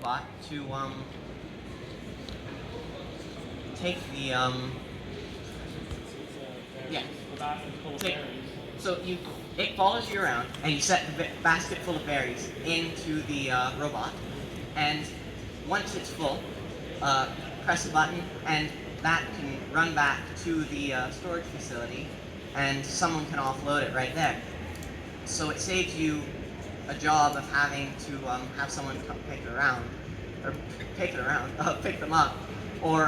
robot to take the yeah. So it follows you around, and you set the basket full of berries into the robot, and once it's full, press a button, and that can run back to the storage facility, and someone can offload it right there. So it saves you a job of having to have someone come pick it around, or pick them up, or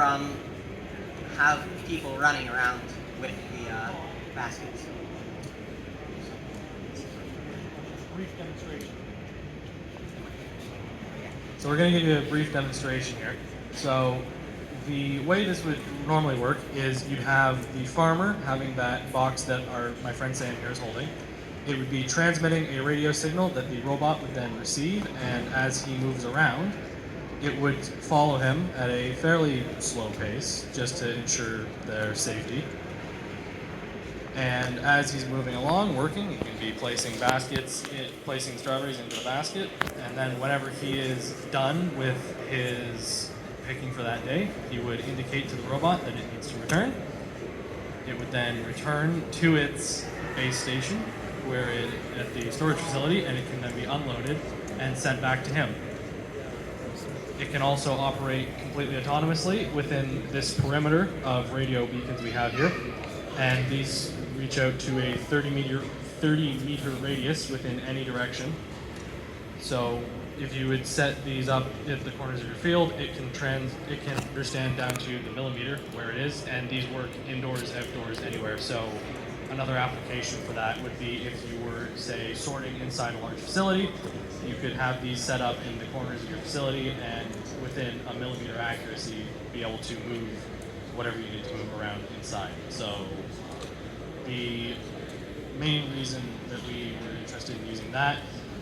have people running around with the baskets. Brief demonstration. So we're going to give you a brief demonstration here. So the way this would normally work is you'd have the farmer having that box that my friend Sam here is holding. It would be transmitting a radio signal that the robot would then receive, and as he moves around, it would follow him at a fairly slow pace just to ensure their safety. And as he's moving along, working, he can be placing placing strawberries into the basket, and then whenever he is done with his picking for that day, he would indicate to the robot that it needs to return. It would then return to its base station at the storage facility, and it can then be unloaded and sent back to him. It can also operate completely autonomously within this perimeter of radio beacons we have here, and these reach out to a 30 meter radius within any direction. So if you would set these up at the corners of your field, it can understand down to the millimeter where it is, and these work indoors, outdoors, anywhere. So another application for that would be if you were, say, sorting inside a large facility, you could have these set up in the corners of your facility and within a millimeter accuracy be able to move whatever you need to move around inside. So the main reason that we were interested in using that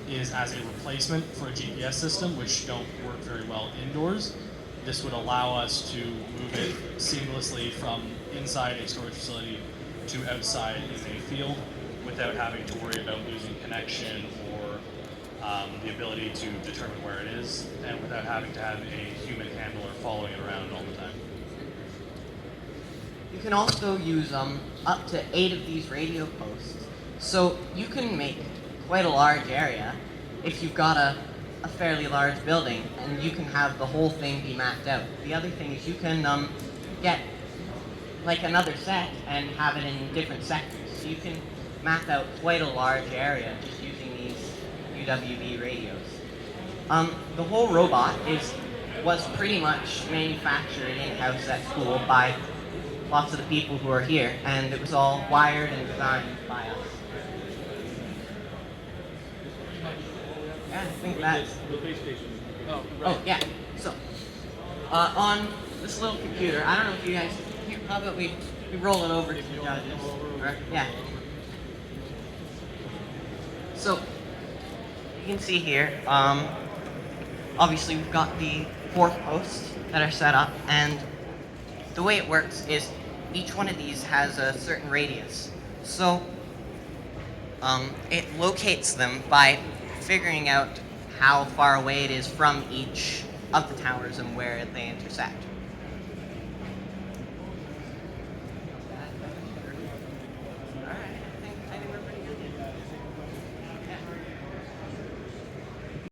is as a replacement for a GPS system, which don't work very well indoors. This would allow us to move it seamlessly from inside a storage facility to outside in a field without having to worry about losing connection or the ability to determine where it is, and without having to have a human handler following it around all the time. You can also use up to 8 of these radio posts, so you can make quite a large area if you've got a fairly large building, and you can have the whole thing be mapped out. The other thing is you can get like another set and have it in different sectors, so you can map out quite a large area just using these UWB radios. The whole robot was pretty much manufactured in-house at school by lots of the people who are here, and it was all wired and designed by us. Yeah, I think that's... The base station. Oh, yeah. So, on this little computer, I don't know if you guys... Here, how about we roll it over to the judges? Right? Yeah. So, you can see here, obviously we've got the 4 posts that are set up, and the way it works is each one of these has a certain radius. So, it locates them by figuring out how far away it is from each of the towers and where they intersect.